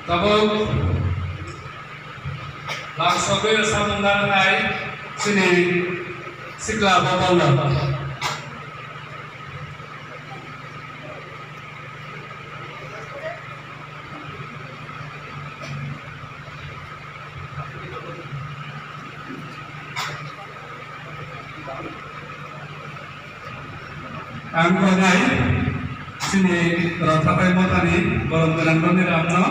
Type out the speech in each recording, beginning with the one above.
Tabuk langsung ke samudra naik sini sikla bawah. Angko naik sini ratapai motani bolong dengan ramno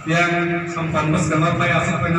yang sampan bas gambar bayar sampai